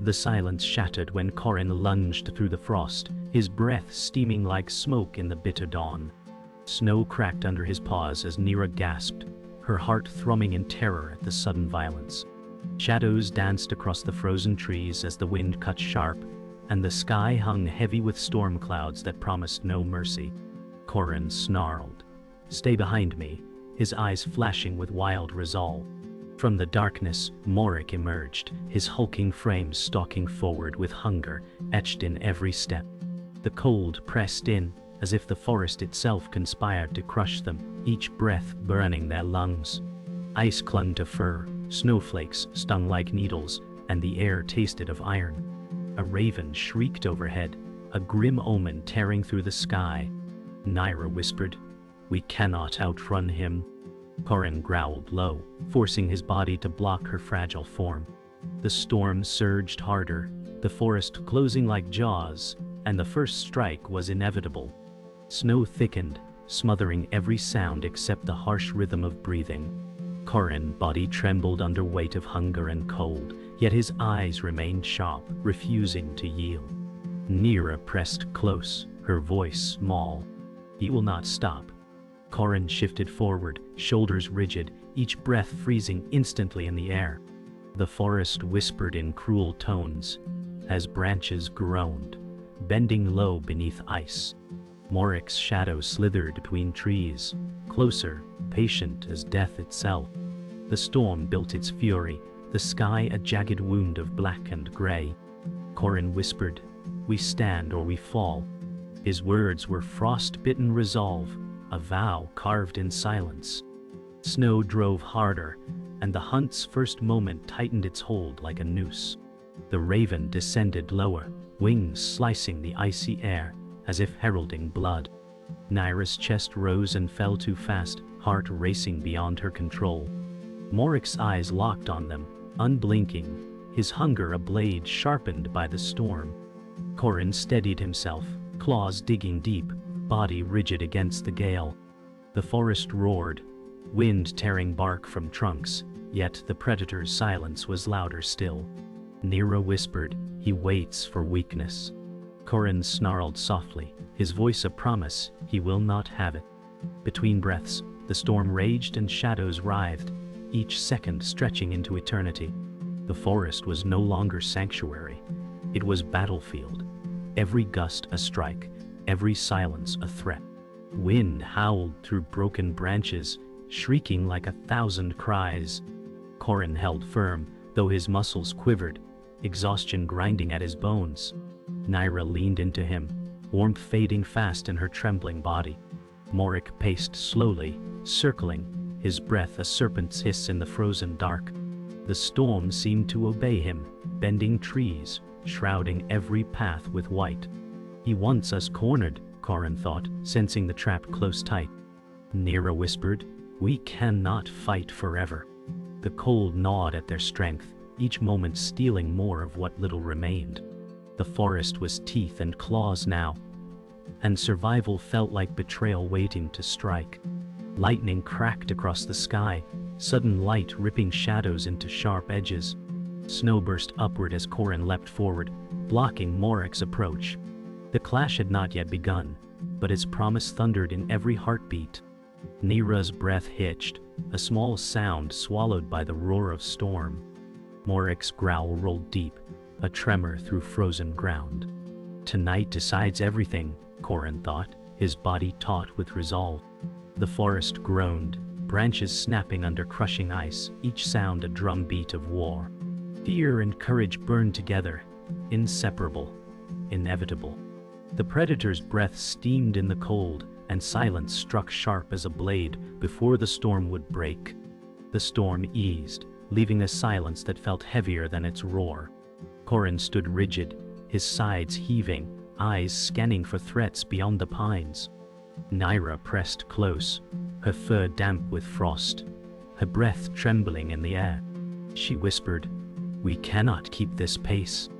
The silence shattered when Korrin lunged through the frost, his breath steaming like smoke in the bitter dawn. Snow cracked under his paws as Nyra gasped, her heart thrumming in terror at the sudden violence. Shadows danced across the frozen trees as the wind cut sharp, and the sky hung heavy with storm clouds that promised no mercy. Korrin snarled, "Stay behind me," his eyes flashing with wild resolve. From the darkness, Morek emerged, his hulking frame stalking forward with hunger etched in every step. The cold pressed in, as if the forest itself conspired to crush them, each breath burning their lungs. Ice clung to fur, snowflakes stung like needles, and the air tasted of iron. A raven shrieked overhead, a grim omen tearing through the sky. Nyra whispered, "We cannot outrun him." Korrin growled low, forcing his body to block her fragile form. The storm surged harder, the forest closing like jaws, and the first strike was inevitable. Snow thickened, smothering every sound except the harsh rhythm of breathing. Korrin's body trembled under weight of hunger and cold, yet his eyes remained sharp, refusing to yield. Nyra pressed close, her voice small. "He will not stop." Korrin shifted forward, shoulders rigid, each breath freezing instantly in the air. The forest whispered in cruel tones, as branches groaned, bending low beneath ice. Morek's shadow slithered between trees, closer, patient as death itself. The storm built its fury, the sky a jagged wound of black and gray. Korrin whispered, "We stand or we fall." His words were frost-bitten resolve, a vow carved in silence. Snow drove harder, and the hunt's first moment tightened its hold like a noose. The raven descended lower, wings slicing the icy air, as if heralding blood. Nyra's chest rose and fell too fast, heart racing beyond her control. Morek's eyes locked on them, unblinking, his hunger a blade sharpened by the storm. Korrin steadied himself, claws digging deep, body rigid against the gale. The forest roared, wind tearing bark from trunks, yet the predator's silence was louder still. Nyra whispered, "He waits for weakness." Korrin snarled softly, his voice a promise, he will not have it. Between breaths, the storm raged and shadows writhed, each second stretching into eternity. The forest was no longer sanctuary. It was battlefield. Every gust a strike, every silence a threat. Wind howled through broken branches, shrieking like 1,000 cries. Korrin held firm, though his muscles quivered, exhaustion grinding at his bones. Nyra leaned into him, warmth fading fast in her trembling body. Morek paced slowly, circling, his breath a serpent's hiss in the frozen dark. The storm seemed to obey him, bending trees, shrouding every path with white. "He wants us cornered," Korrin thought, sensing the trap close tight. Nyra whispered, "We cannot fight forever." The cold gnawed at their strength, each moment stealing more of what little remained. The forest was teeth and claws now, and survival felt like betrayal waiting to strike. Lightning cracked across the sky, sudden light ripping shadows into sharp edges. Snow burst upward as Korrin leapt forward, blocking Morek's approach. The clash had not yet begun, but its promise thundered in every heartbeat. Nyra's breath hitched, a small sound swallowed by the roar of storm. Morek's growl rolled deep, a tremor through frozen ground. Tonight decides everything, Korrin thought, his body taut with resolve. The forest groaned, branches snapping under crushing ice, each sound a drumbeat of war. Fear and courage burned together, inseparable, inevitable. The predator's breath steamed in the cold, and silence struck sharp as a blade before the storm would break. The storm eased, leaving a silence that felt heavier than its roar. Korrin stood rigid, his sides heaving, eyes scanning for threats beyond the pines. Nyra pressed close, her fur damp with frost, her breath trembling in the air. She whispered, "We cannot keep this pace."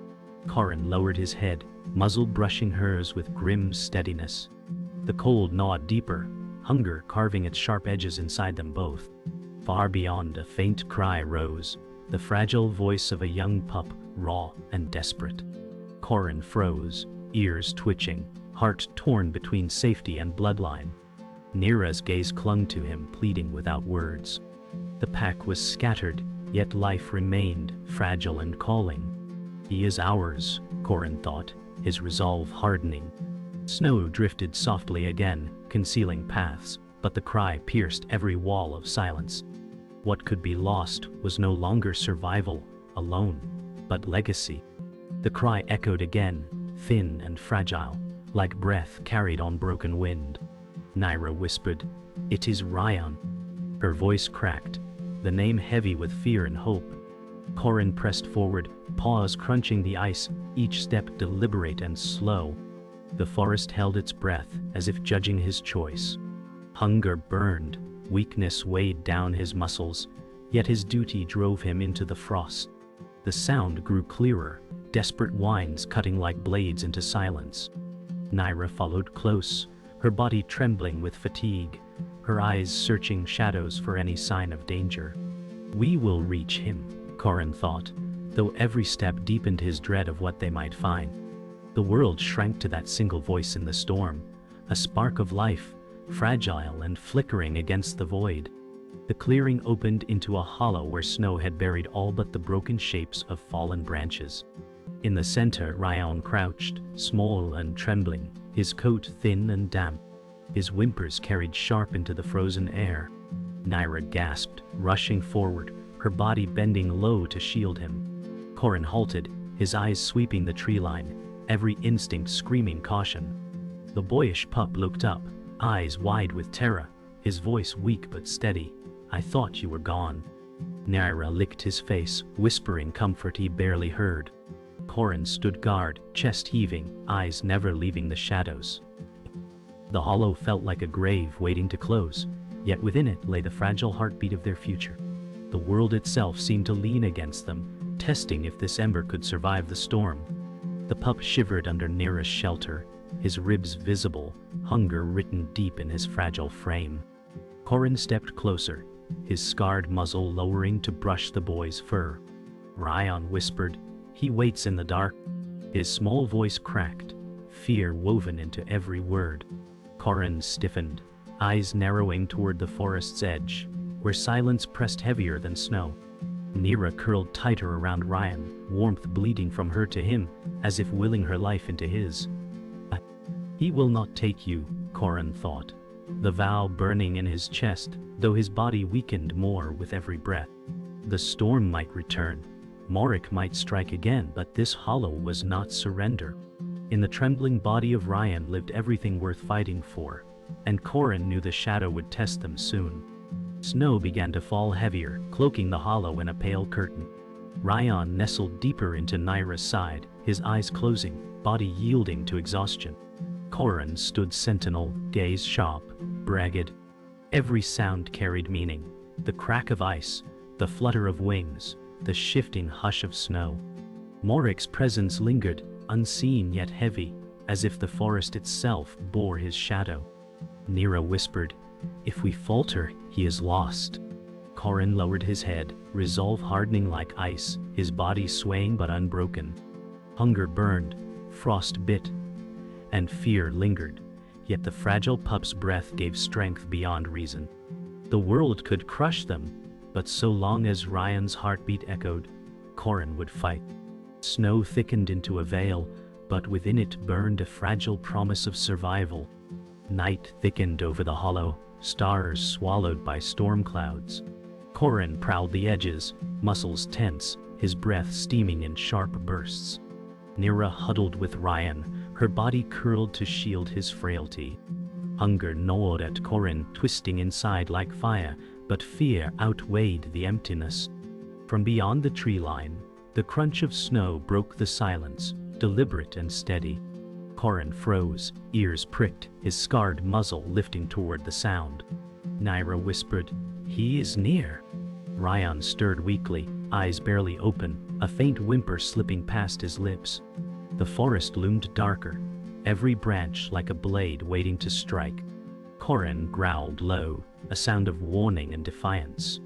Korrin lowered his head, muzzle brushing hers with grim steadiness. The cold gnawed deeper, hunger carving its sharp edges inside them both. Far beyond, a faint cry rose, the fragile voice of a young pup raw and desperate. Korrin froze, ears twitching, heart torn between safety and bloodline. Nyra's gaze clung to him, pleading without words. The pack was scattered, yet life remained, fragile and calling. He is ours, Korrin thought, his resolve hardening. Snow drifted softly again, concealing paths, but the cry pierced every wall of silence. What could be lost was no longer survival, alone, but legacy. The cry echoed again, thin and fragile, like breath carried on broken wind. Nyra whispered, "It is Ryan." Her voice cracked, the name heavy with fear and hope. Korrin pressed forward, paws crunching the ice, each step deliberate and slow. The forest held its breath, as if judging his choice. Hunger burned, weakness weighed down his muscles, yet his duty drove him into the frost. The sound grew clearer, desperate whines cutting like blades into silence. Nyra followed close, her body trembling with fatigue, her eyes searching shadows for any sign of danger. "We will reach him," Korrin thought, though every step deepened his dread of what they might find. The world shrank to that single voice in the storm, a spark of life, fragile and flickering against the void. The clearing opened into a hollow where snow had buried all but the broken shapes of fallen branches. In the center, Ryan crouched, small and trembling, his coat thin and damp. His whimpers carried sharp into the frozen air. Nyra gasped, rushing forward, her body bending low to shield him. Korrin halted, his eyes sweeping the tree line, every instinct screaming caution. The boyish pup looked up, eyes wide with terror, his voice weak but steady. "I thought you were gone." Nyra licked his face, whispering comfort he barely heard. Korrin stood guard, chest heaving, eyes never leaving the shadows. The hollow felt like a grave waiting to close, yet within it lay the fragile heartbeat of their future. The world itself seemed to lean against them, testing if this ember could survive the storm. The pup shivered under Nyra's shelter, his ribs visible, hunger written deep in his fragile frame. Korrin stepped closer, his scarred muzzle lowering to brush the boy's fur. Ryan whispered, "He waits in the dark." His small voice cracked, fear woven into every word. Korrin stiffened, eyes narrowing toward the forest's edge, where silence pressed heavier than snow. Nyra curled tighter around Ryan, warmth bleeding from her to him, as if willing her life into his. "He will not take you," Korrin thought, the vow burning in his chest, though his body weakened more with every breath. The storm might return, Morik might strike again, but this hollow was not surrender. In the trembling body of Ryan lived everything worth fighting for, and Korrin knew the shadow would test them soon. Snow began to fall heavier, cloaking the hollow in a pale curtain. Ryan nestled deeper into Nyra's side, his eyes closing, body yielding to exhaustion. Korrin stood sentinel, gaze sharp, bragged. Every sound carried meaning, the crack of ice, the flutter of wings, the shifting hush of snow. Morik's presence lingered, unseen yet heavy, as if the forest itself bore his shadow. Nyra whispered, "If we falter, he is lost." Korrin lowered his head, resolve hardening like ice, his body swaying but unbroken. Hunger burned, frost bit, and fear lingered, yet the fragile pup's breath gave strength beyond reason. The world could crush them, but so long as Ryan's heartbeat echoed, Korrin would fight. Snow thickened into a veil, but within it burned a fragile promise of survival. Night thickened over the hollow, stars swallowed by storm clouds. Korrin prowled the edges, muscles tense, his breath steaming in sharp bursts. Nyra huddled with Ryan, her body curled to shield his frailty. Hunger gnawed at Korrin, twisting inside like fire, but fear outweighed the emptiness. From beyond the tree line, the crunch of snow broke the silence, deliberate and steady. Korrin froze, ears pricked, his scarred muzzle lifting toward the sound. Nyra whispered, "He is near." Ryan stirred weakly, eyes barely open, a faint whimper slipping past his lips. The forest loomed darker, every branch like a blade waiting to strike. Korrin growled low, a sound of warning and defiance.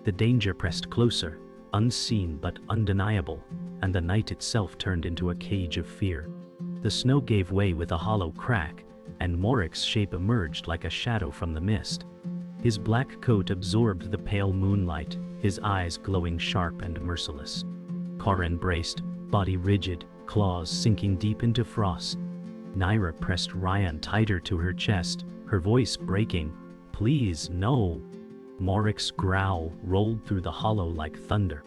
The danger pressed closer, unseen but undeniable, and the night itself turned into a cage of fear. The snow gave way with a hollow crack, and Morik's shape emerged like a shadow from the mist. His black coat absorbed the pale moonlight, his eyes glowing sharp and merciless. Korrin braced, body rigid, claws sinking deep into frost. Nyra pressed Ryan tighter to her chest, her voice breaking. "Please, no." Morik's growl rolled through the hollow like thunder.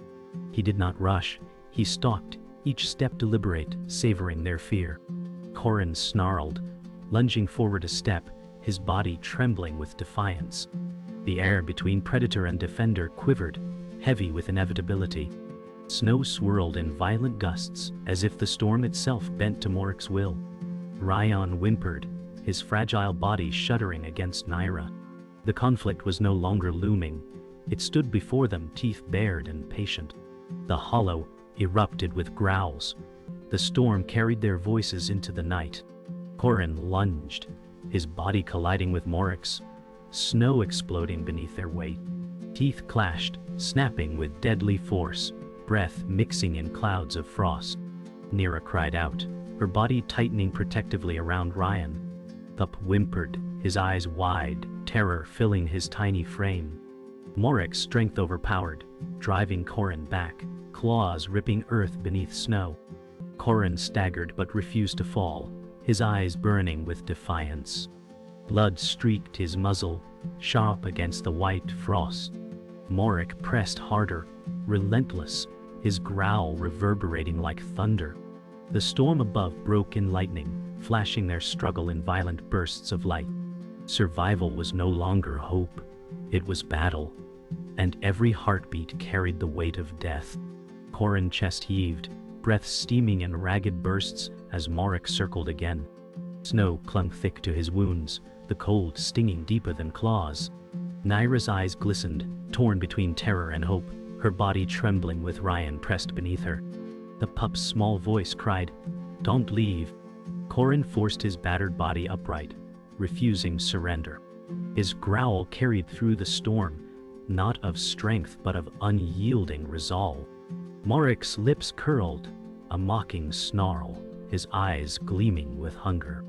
He did not rush, he stalked, each step deliberate, savoring their fear. Korrin snarled, lunging forward a step, his body trembling with defiance. The air between predator and defender quivered, heavy with inevitability. Snow swirled in violent gusts, as if the storm itself bent to Morik's will. Ryan whimpered, his fragile body shuddering against Nyra. The conflict was no longer looming. It stood before them, teeth bared and patient. The hollow erupted with growls. The storm carried their voices into the night. Korrin lunged, his body colliding with Morik's, snow exploding beneath their weight. Teeth clashed, snapping with deadly force, breath mixing in clouds of frost. Nyra cried out, her body tightening protectively around Ryan. Thup whimpered, his eyes wide, terror filling his tiny frame. Morik's strength overpowered, driving Korrin back, claws ripping earth beneath snow. Korrin staggered but refused to fall, his eyes burning with defiance. Blood streaked his muzzle, sharp against the white frost. Morik pressed harder, relentless, his growl reverberating like thunder. The storm above broke in lightning, flashing their struggle in violent bursts of light. Survival was no longer hope, it was battle, and every heartbeat carried the weight of death. Korrin's chest heaved, breath steaming in ragged bursts as Morik circled again. Snow clung thick to his wounds, the cold stinging deeper than claws. Nyra's eyes glistened, torn between terror and hope, her body trembling with Ryan pressed beneath her. The pup's small voice cried, "Don't leave." Korrin forced his battered body upright, refusing surrender. His growl carried through the storm, not of strength but of unyielding resolve. Morik's lips curled, a mocking snarl, his eyes gleaming with hunger.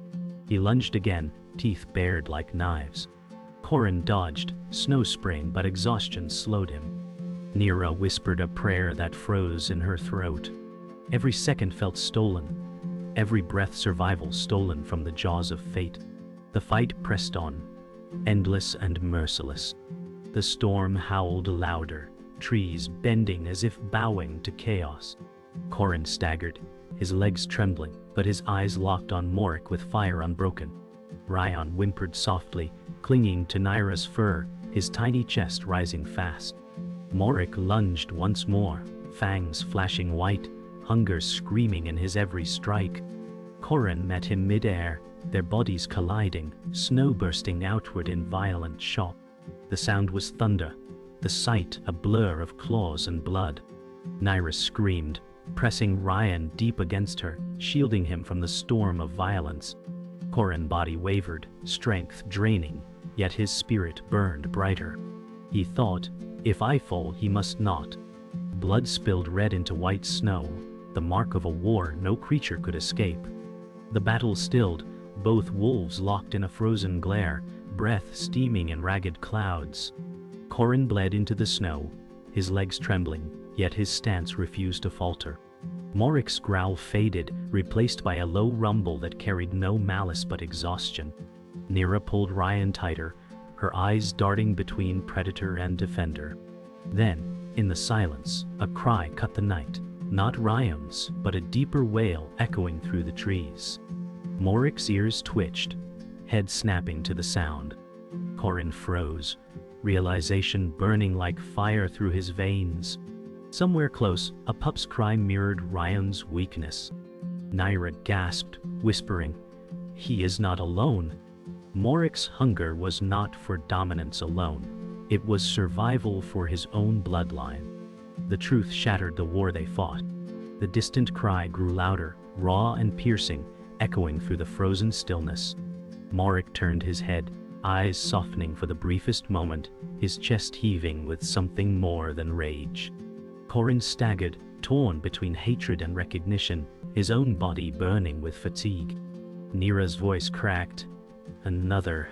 He lunged again, teeth bared like knives. Korrin dodged, snow spraying, but exhaustion slowed him. Nyra whispered a prayer that froze in her throat. Every second felt stolen, every breath survival stolen from the jaws of fate. The fight pressed on, endless and merciless. The storm howled louder, trees bending as if bowing to chaos. Korrin staggered, his legs trembling, but his eyes locked on Morik with fire unbroken. Ryan whimpered softly, clinging to Nyra's fur, his tiny chest rising fast. Morik lunged once more, fangs flashing white, hunger screaming in his every strike. Korrin met him mid-air, their bodies colliding, snow bursting outward in violent shock. The sound was thunder, the sight a blur of claws and blood. Nyra screamed, pressing Ryan deep against her, shielding him from the storm of violence. Korrin's body wavered, strength draining, yet his spirit burned brighter. He thought, if I fall, he must not. Blood spilled red into white snow, the mark of a war no creature could escape. The battle stilled, both wolves locked in a frozen glare, breath steaming in ragged clouds. Korrin bled into the snow, his legs trembling, yet his stance refused to falter. Morik's growl faded, replaced by a low rumble that carried no malice but exhaustion. Nyra pulled Ryan tighter, her eyes darting between predator and defender. Then, in the silence, a cry cut the night, not Ryan's, but a deeper wail echoing through the trees. Morik's ears twitched, head snapping to the sound. Korrin froze, realization burning like fire through his veins. Somewhere close, a pup's cry mirrored Ryan's weakness. Nyra gasped, whispering, "He is not alone." Morik's hunger was not for dominance alone. It was survival for his own bloodline. The truth shattered the war they fought. The distant cry grew louder, raw and piercing, echoing through the frozen stillness. Morik turned his head, eyes softening for the briefest moment, his chest heaving with something more than rage. Korrin staggered, torn between hatred and recognition, his own body burning with fatigue. Nyra's voice cracked. "Another.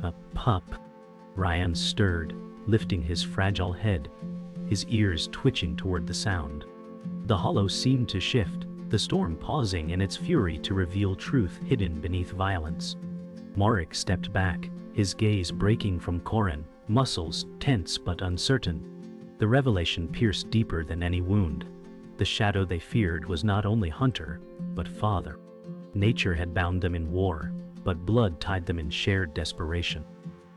A pup." Ryan stirred, lifting his fragile head, his ears twitching toward the sound. The hollow seemed to shift, the storm pausing in its fury to reveal truth hidden beneath violence. Morik stepped back, his gaze breaking from Korrin, muscles tense but uncertain. The revelation pierced deeper than any wound. The shadow they feared was not only hunter, but father. Nature had bound them in war, but blood tied them in shared desperation.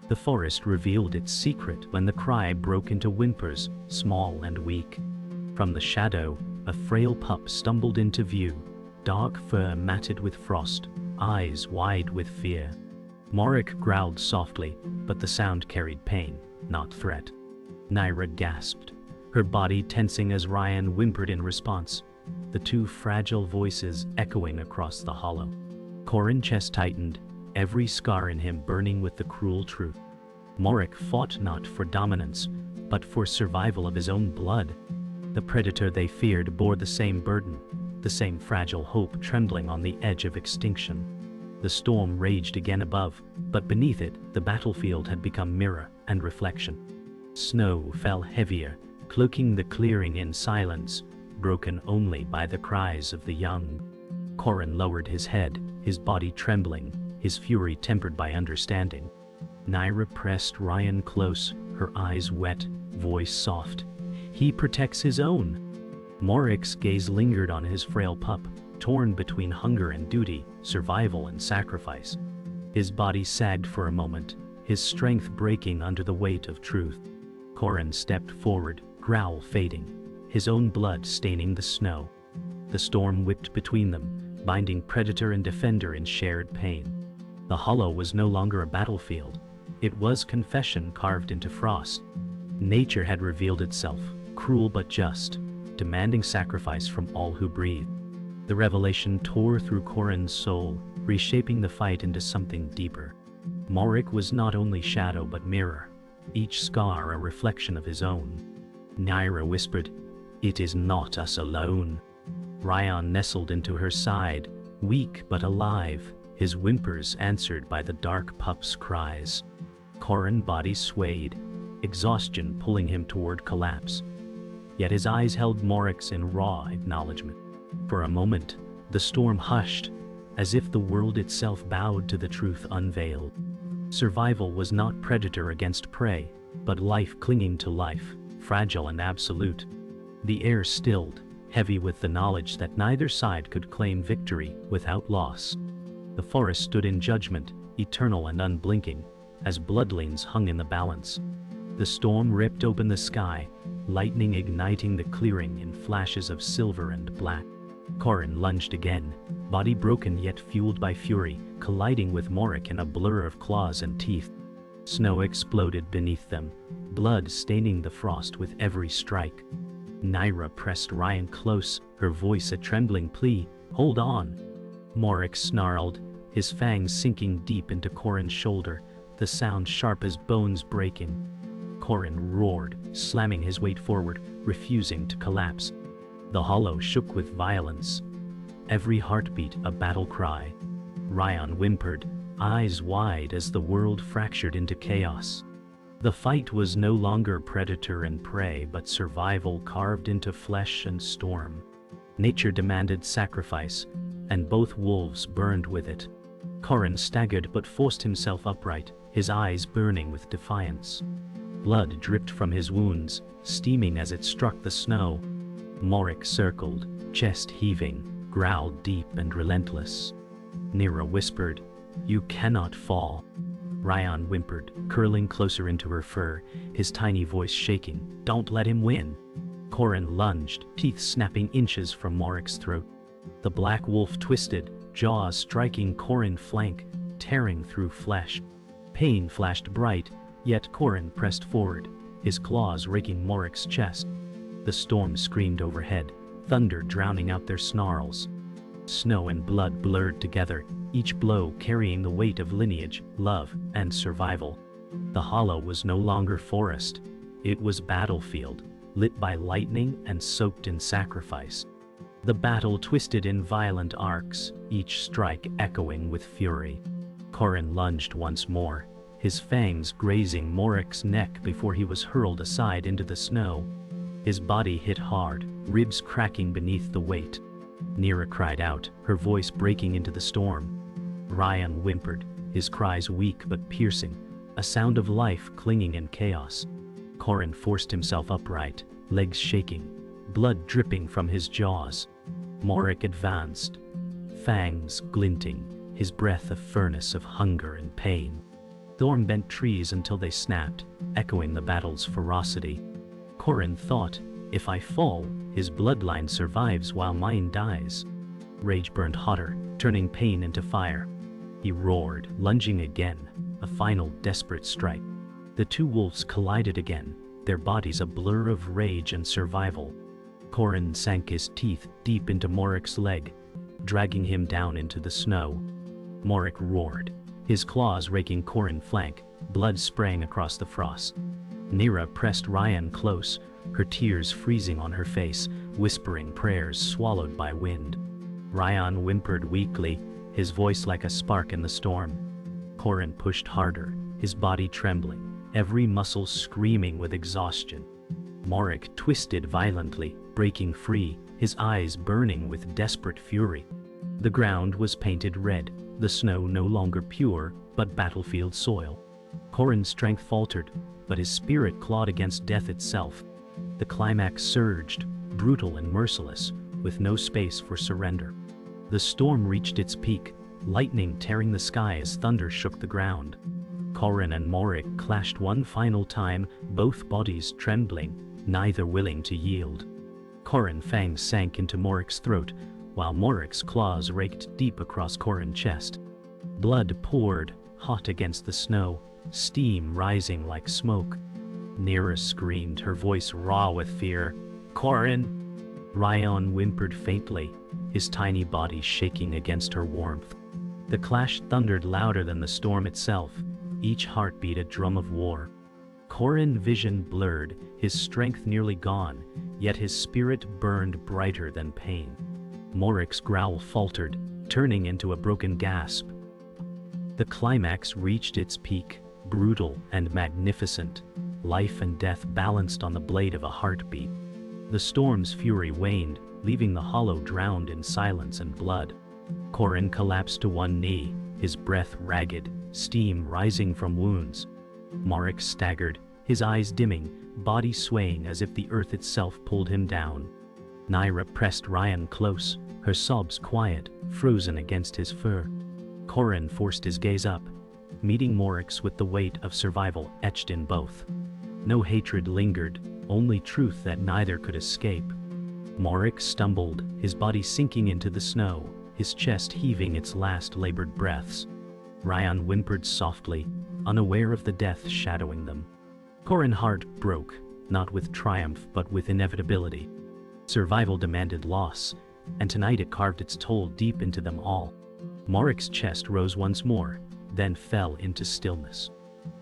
The forest revealed its secret when the cry broke into whimpers, small and weak. From the shadow, a frail pup stumbled into view, dark fur matted with frost, eyes wide with fear. Morik growled softly, but the sound carried pain, not threat. Nyra gasped, her body tensing as Ryan whimpered in response, the two fragile voices echoing across the hollow. Korrin's chest tightened, every scar in him burning with the cruel truth. Morik fought not for dominance, but for survival of his own blood. The predator they feared bore the same burden, the same fragile hope trembling on the edge of extinction. The storm raged again above, but beneath it, the battlefield had become mirror and reflection. Snow fell heavier, cloaking the clearing in silence, broken only by the cries of the young. Korrin lowered his head, his body trembling, his fury tempered by understanding. Nyra pressed Ryan close, her eyes wet, voice soft. "He protects his own." Morik's gaze lingered on his frail pup, torn between hunger and duty, survival and sacrifice. His body sagged for a moment, his strength breaking under the weight of truth. Korrin stepped forward, growl fading, his own blood staining the snow. The storm whipped between them, binding predator and defender in shared pain. The hollow was no longer a battlefield. It was confession carved into frost. Nature had revealed itself, cruel but just, demanding sacrifice from all who breathed. The revelation tore through Korrin's soul, reshaping the fight into something deeper. Morik was not only shadow but mirror, each scar a reflection of his own. Nyra whispered, "It is not us alone." Ryan nestled into her side, weak but alive, his whimpers answered by the dark pup's cries. Korrin's body swayed, exhaustion pulling him toward collapse. Yet his eyes held Morik's in raw acknowledgement. For a moment, the storm hushed, as if the world itself bowed to the truth unveiled. Survival was not predator against prey, but life clinging to life, fragile and absolute. The air stilled, heavy with the knowledge that neither side could claim victory without loss. The forest stood in judgment, eternal and unblinking, as bloodlines hung in the balance. The storm ripped open the sky, lightning igniting the clearing in flashes of silver and black. Korrin lunged again, body broken yet fueled by fury, colliding with Morik in a blur of claws and teeth. Snow exploded beneath them, blood staining the frost with every strike. Nyra pressed Ryan close, her voice a trembling plea, "Hold on." Morik snarled, his fangs sinking deep into Korrin's shoulder, the sound sharp as bones breaking. Korrin roared, slamming his weight forward, refusing to collapse. The hollow shook with violence, every heartbeat a battle cry. Ryan whimpered, eyes wide as the world fractured into chaos. The fight was no longer predator and prey but survival carved into flesh and storm. Nature demanded sacrifice, and both wolves burned with it. Korrin staggered but forced himself upright, his eyes burning with defiance. Blood dripped from his wounds, steaming as it struck the snow. Morik circled, chest heaving, growled deep and relentless. Nyra whispered, "You cannot fall." Ryan whimpered, curling closer into her fur, his tiny voice shaking, "Don't let him win." Korrin lunged, teeth snapping inches from Morik's throat. The black wolf twisted, jaws striking Korrin's flank, tearing through flesh. Pain flashed bright, yet Korrin pressed forward, his claws raking Morik's chest. The storm screamed overhead, thunder drowning out their snarls. Snow and blood blurred together, each blow carrying the weight of lineage, love, and survival. The hollow was no longer forest. It was battlefield, lit by lightning and soaked in sacrifice. The battle twisted in violent arcs, each strike echoing with fury. Korrin lunged once more, his fangs grazing Morik's neck before he was hurled aside into the snow. His body hit hard, ribs cracking beneath the weight. Nyra cried out, her voice breaking into the storm. Ryan whimpered, his cries weak but piercing, a sound of life clinging in chaos. Korrin forced himself upright, legs shaking, blood dripping from his jaws. Morik advanced, fangs glinting, his breath a furnace of hunger and pain. Thorn bent trees until they snapped, echoing the battle's ferocity. Korrin thought, if I fall, his bloodline survives while mine dies. Rage burned hotter, turning pain into fire. He roared, lunging again, a final desperate strike. The two wolves collided again, their bodies a blur of rage and survival. Korrin sank his teeth deep into Morik's leg, dragging him down into the snow. Morik roared, his claws raking Korrin's flank, blood spraying across the frost. Nyra pressed Ryan close, her tears freezing on her face, whispering prayers swallowed by wind. Ryan whimpered weakly, his voice like a spark in the storm. Korrin pushed harder, his body trembling, every muscle screaming with exhaustion. Morik twisted violently, breaking free, his eyes burning with desperate fury. The ground was painted red, the snow no longer pure, but battlefield soil. Korrin's strength faltered, but his spirit clawed against death itself. The climax surged, brutal and merciless, with no space for surrender. The storm reached its peak, lightning tearing the sky as thunder shook the ground. Korrin and Morik clashed one final time, both bodies trembling, neither willing to yield. Korrin's fangs sank into Morik's throat, while Morik's claws raked deep across Korrin's chest. Blood poured, hot against the snow, steam rising like smoke. Nyra screamed, her voice raw with fear. "Korrin!" Ryan whimpered faintly, his tiny body shaking against her warmth. The clash thundered louder than the storm itself, each heartbeat a drum of war. Korrin's vision blurred, his strength nearly gone, yet his spirit burned brighter than pain. Morik's growl faltered, turning into a broken gasp. The climax reached its peak, brutal and magnificent, life and death balanced on the blade of a heartbeat. The storm's fury waned, leaving the hollow drowned in silence and blood. Korrin collapsed to one knee, his breath ragged, steam rising from wounds. Morik staggered, his eyes dimming, body swaying as if the earth itself pulled him down. Nyra pressed Ryan close, her sobs quiet, frozen against his fur. Korrin forced his gaze up, meeting Morik's with the weight of survival etched in both. No hatred lingered, only truth that neither could escape. Morik stumbled, his body sinking into the snow, his chest heaving its last labored breaths. Ryan whimpered softly, unaware of the death shadowing them. Korrin's heart broke, not with triumph but with inevitability. Survival demanded loss, and tonight it carved its toll deep into them all. Morik's chest rose once more, then fell into stillness.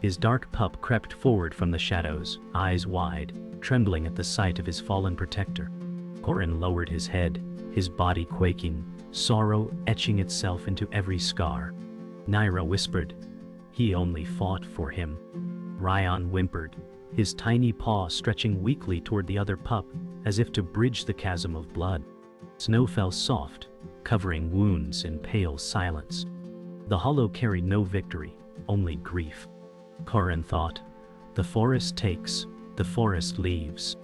His dark pup crept forward from the shadows, eyes wide, trembling at the sight of his fallen protector. Korrin lowered his head, his body quaking, sorrow etching itself into every scar. Nyra whispered, "He only fought for him." Ryan whimpered, his tiny paw stretching weakly toward the other pup, as if to bridge the chasm of blood. Snow fell soft, covering wounds in pale silence. The hollow carried no victory, only grief. Korrin thought, "The forest takes, the forest leaves."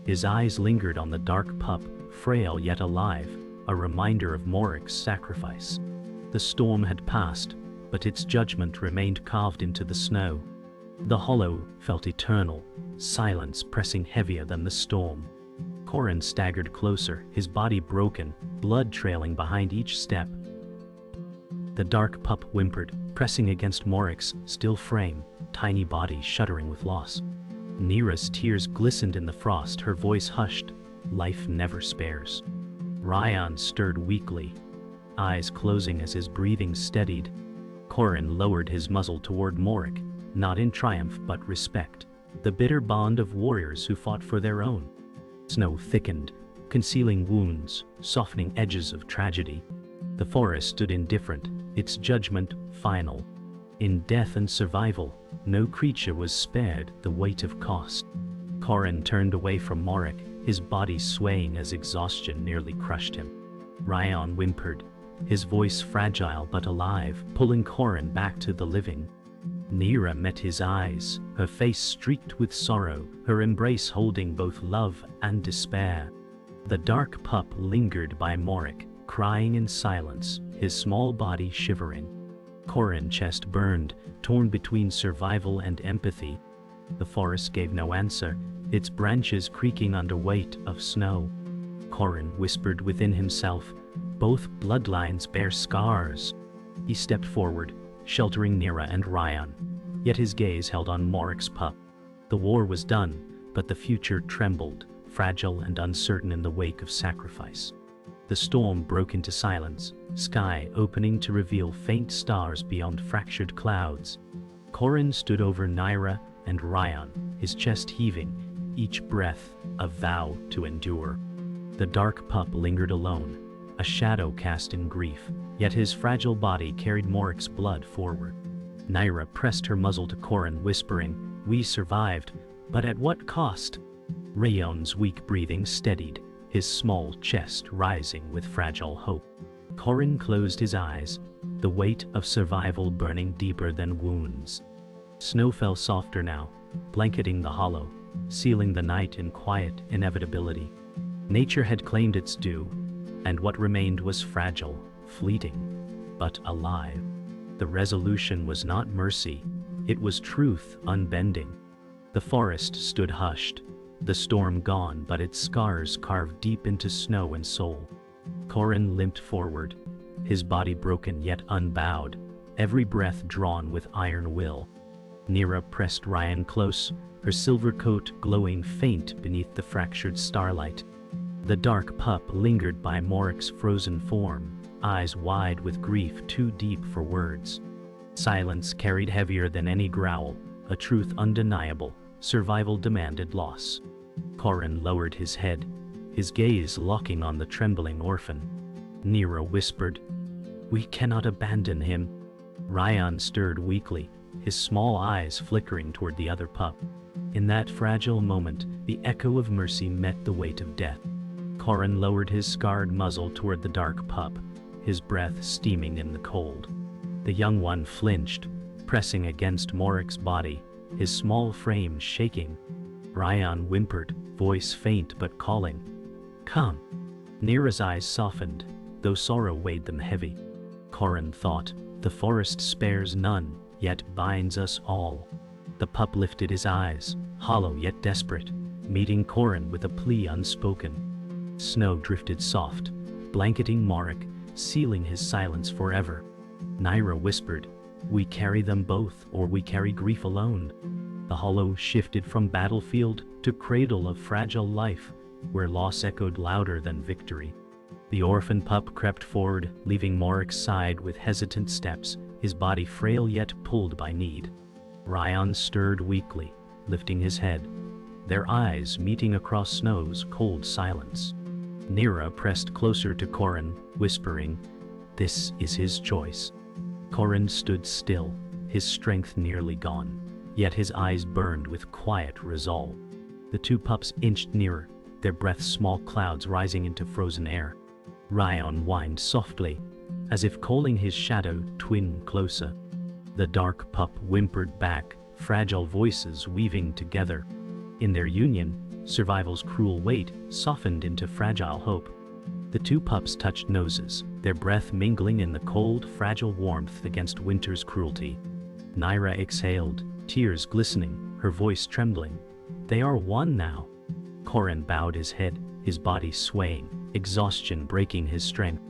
His eyes lingered on the dark pup, frail yet alive, a reminder of Morik's sacrifice. The storm had passed, but its judgment remained carved into the snow. The hollow felt eternal, silence pressing heavier than the storm. Korrin staggered closer, his body broken, blood trailing behind each step. The dark pup whimpered, pressing against Morik's still frame, tiny body shuddering with loss. Nyra's tears glistened in the frost, her voice hushed, "Life never spares." Ryan stirred weakly, eyes closing as his breathing steadied. Korrin lowered his muzzle toward Morik, not in triumph but respect, the bitter bond of warriors who fought for their own. Snow thickened, concealing wounds, softening edges of tragedy. The forest stood indifferent, its judgment final. In death and survival, no creature was spared the weight of cost. Korrin turned away from Morek, his body swaying as exhaustion nearly crushed him. Ryan whimpered, his voice fragile but alive, pulling Korrin back to the living. Nyra met his eyes, her face streaked with sorrow, her embrace holding both love and despair. The dark pup lingered by Morek, crying in silence, his small body shivering. Korrin's chest burned, torn between survival and empathy. The forest gave no answer, its branches creaking under weight of snow. Korrin whispered within himself, both bloodlines bear scars. He stepped forward, sheltering Nyra and Ryan, yet his gaze held on Morek's pup. The war was done, but the future trembled, fragile and uncertain in the wake of sacrifice. The storm broke into silence, sky opening to reveal faint stars beyond fractured clouds. Korrin stood over Nyra and Ryan, his chest heaving, each breath a vow to endure. The dark pup lingered alone, a shadow cast in grief, yet his fragile body carried Morek's blood forward. Nyra pressed her muzzle to Korrin, whispering, "We survived, but at what cost?" Rayon's weak breathing steadied, his small chest rising with fragile hope. Korrin closed his eyes, the weight of survival burning deeper than wounds. Snow fell softer now, blanketing the hollow, sealing the night in quiet inevitability. Nature had claimed its due, and what remained was fragile, fleeting, but alive. The resolution was not mercy, it was truth unbending. The forest stood hushed, the storm gone but its scars carved deep into snow and soul. Korrin limped forward, his body broken yet unbowed, every breath drawn with iron will. Nyra pressed Ryan close, her silver coat glowing faint beneath the fractured starlight. The dark pup lingered by Morek's frozen form, eyes wide with grief too deep for words. Silence carried heavier than any growl, a truth undeniable, survival demanded loss. Korrin lowered his head, his gaze locking on the trembling orphan. Nyra whispered, "We cannot abandon him." Ryan stirred weakly, his small eyes flickering toward the other pup. In that fragile moment, the echo of mercy met the weight of death. Korrin lowered his scarred muzzle toward the dark pup, his breath steaming in the cold. The young one flinched, pressing against Morek's body, his small frame shaking. Ryan whimpered, voice faint but calling, "Come." Nyra's eyes softened, though sorrow weighed them heavy. Korrin thought, the forest spares none, yet binds us all. The pup lifted his eyes, hollow yet desperate, meeting Korrin with a plea unspoken. Snow drifted soft, blanketing Morek, sealing his silence forever. Nyra whispered, "We carry them both, or we carry grief alone." The hollow shifted from battlefield to cradle of fragile life, where loss echoed louder than victory. The orphan pup crept forward, leaving Morek's side with hesitant steps, his body frail yet pulled by need. Ryan stirred weakly, lifting his head, their eyes meeting across Snow's cold silence. Nyra pressed closer to Korrin, whispering, "This is his choice." Korrin stood still, his strength nearly gone, yet his eyes burned with quiet resolve. The two pups inched nearer, their breaths small clouds rising into frozen air. Ryan whined softly, as if calling his shadow twin closer. The dark pup whimpered back, fragile voices weaving together. In their union, survival's cruel weight softened into fragile hope. The two pups touched noses, their breath mingling in the cold, fragile warmth against winter's cruelty. Nyra exhaled, tears glistening, her voice trembling. "They are one now." Korrin bowed his head, his body swaying, exhaustion breaking his strength.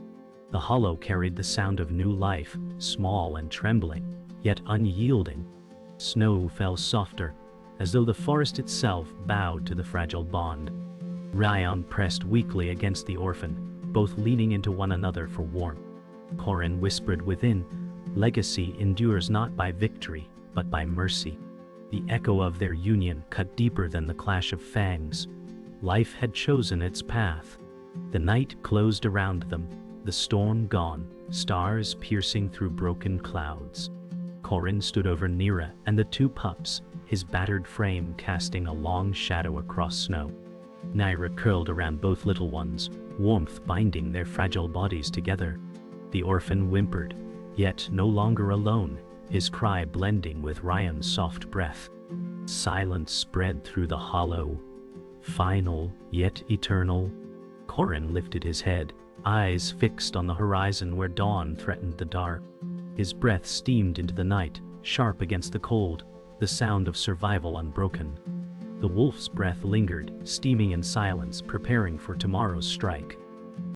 The hollow carried the sound of new life, small and trembling, yet unyielding. Snow fell softer, as though the forest itself bowed to the fragile bond. Ryan pressed weakly against the orphan, both leaning into one another for warmth. Korrin whispered within, "Legacy endures not by victory, but by mercy." The echo of their union cut deeper than the clash of fangs. Life had chosen its path. The night closed around them, the storm gone, stars piercing through broken clouds. Korrin stood over Nyra and the two pups, his battered frame casting a long shadow across snow. Nyra curled around both little ones, warmth binding their fragile bodies together. The orphan whimpered, yet no longer alone, his cry blending with Ryan's soft breath. Silence spread through the hollow, final yet eternal. Korrin lifted his head, eyes fixed on the horizon where dawn threatened the dark. His breath steamed into the night, sharp against the cold, the sound of survival unbroken. The wolf's breath lingered, steaming in silence, preparing for tomorrow's strike.